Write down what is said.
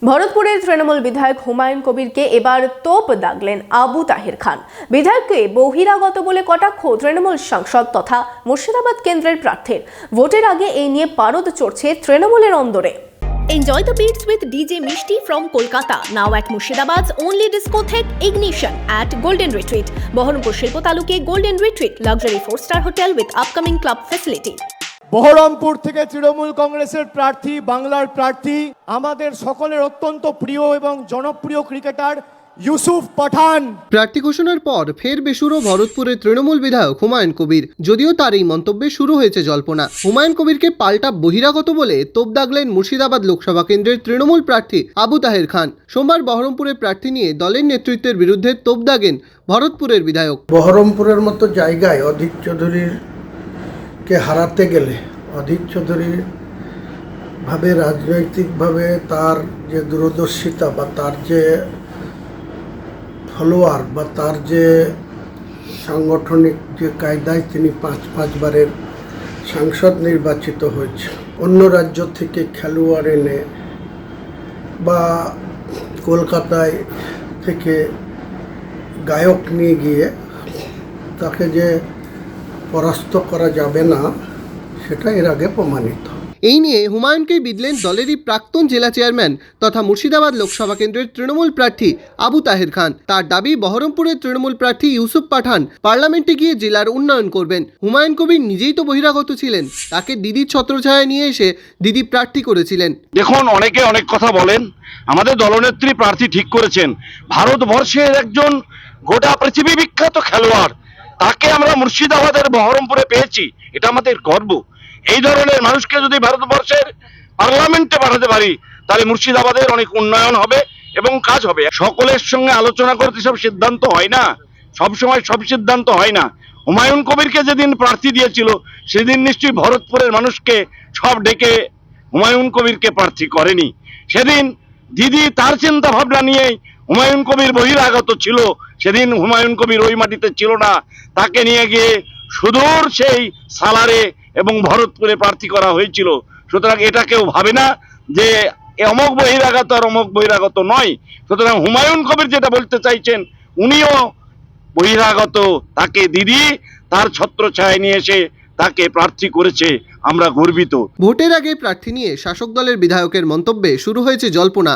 ভরতপুরের তৃণমূল বিধায়ক হুমায়ুন কবিরকে এবার তোপ দাগলেন আবু তাহের খান। বিধায়ককে বহিরাগত বলে কটাক্ষ তৃণমূল সাংসদ তথা মুর্শিদাবাদ কেন্দ্রের প্রার্থীর। ভোটের আগে এই নিয়ে পারদ চড়ছে তৃণমূলের অন্দরে। Enjoy the beats with DJ Mishti from Kolkata, now at Murshidabad's only discotheque Ignition at Golden Retreat, Baharampur Shilpo Taluke Golden Retreat, luxury 4-star hotel with upcoming club facility. Baharampur থেকে তৃণমূল কংগ্রেসের প্রার্থী, বাংলার প্রার্থী, আমাদের সকলের অত্যন্ত প্রিয় এবং জনপ্রিয় ক্রিকেটার ইউসুফ পাঠান প্রার্থী ঘোষণার পর ফের বেসুরো ভরতপুরের তৃণমূল বিধায়ক হুমায়ুন কবির। যদিও তার এই মন্তব্যে শুরু হয়েছে জল্পনা। হুমায়ুন কবিরকে পাল্টা বহিরাগত বলে তোপ দাগলেন মুর্শিদাবাদ লোকসভা কেন্দ্রের তৃণমূল প্রার্থী আবু তাহের খান। সোমবার বহরমপুরের প্রার্থী নিয়ে দলের নেতৃত্বের বিরুদ্ধে তোপ দাগেন ভরতপুরের বিধায়ক। বহরমপুরের মতো জায়গায় অধীর চৌধুরীকে হারাতে গেলে অধীর চৌধুরীর ভাবে রাজনৈতিকভাবে তার যে দূরদর্শিতা বা তার যে ফলোয়ার বা তার যে সাংগঠনিক যে কায়দায় তিনি পাঁচবারের সাংসদ নির্বাচিত হয়েছে, অন্য রাজ্য থেকে খেলোয়াড় এনে বা কলকাতায় থেকে গায়ক নিয়ে গিয়ে তাকে যে পরাস্ত করা যাবে না সেটা এর আগে প্রমাণিত। এই নিয়ে হুমায়ুনকেই বিদলেন দলেরই প্রাক্তন জেলা চেয়ারম্যান তথা মুর্শিদাবাদ লোকসভা কেন্দ্রের তৃণমূল প্রার্থী আবু তাহের খান। তার দাবি, বহরমপুরের তৃণমূল প্রার্থী ইউসুফ পাঠান পার্লামেন্টে গিয়ে জেলার উন্নয়ন করবেন। হুমায়ুন কবির নিজেই তো বহিরাগত ছিলেন, তাকে দিদির ছত্রছায়ায় নিয়ে এসে দিদি প্রার্থী করেছিলেন। দেখুন, অনেকে অনেক কথা বলেন, আমাদের দলনেত্রী প্রার্থী ঠিক করেছেন। ভারতবর্ষের একজন গোটা পৃথিবী বিখ্যাত খেলোয়াড়, তাকে আমরা মুর্শিদাবাদের বহরমপুরে পেয়েছি, এটা আমাদের গর্ব। এই ধরনের মানুষকে যদি ভারতবর্ষের পার্লামেন্টে পাঠাতে পারি তাহলে মুর্শিদাবাদের অনেক উন্নয়ন হবে এবং কাজ হবে। সকলের সঙ্গে আলোচনা করতে সব সিদ্ধান্ত হয় না, সবসময় সব সিদ্ধান্ত হয় না। হুমায়ুন কবিরকে যেদিন প্রার্থী দিয়েছিল সেদিন নিশ্চয়ই ভরতপুরের মানুষকে সব ডেকে হুমায়ুন কবিরকে প্রার্থী করেনি। সেদিন দিদি তার চিন্তা ভাবনা নিয়েই হুমায়ুন কবির বহিরাগত ছিল, সেদিন হুমায়ুন কবির ওই মাটিতে ছিল না। তাকে নিয়ে গিয়ে সুদূর সেই সালারে এবং ভরতপুরে প্রার্থী করা হয়েছিল। সুতরাং এটা কেউ ভাবে না যে অমুক বহিরাগত আর অমুক বহিরাগত নয়। সুতরাং হুমায়ুন কবির যেটা বলতে চাইছেন, উনিও বহিরাগত, তাকে দিদি তার ছত্রছায়ায় নিয়ে এসে তাকে প্রার্থী করেছে, আমরা গর্বিত। ভোটের আগে প্রার্থী নিয়ে শাসক দলের বিধায়কের মন্তব্যে শুরু হয়েছে জল্পনা।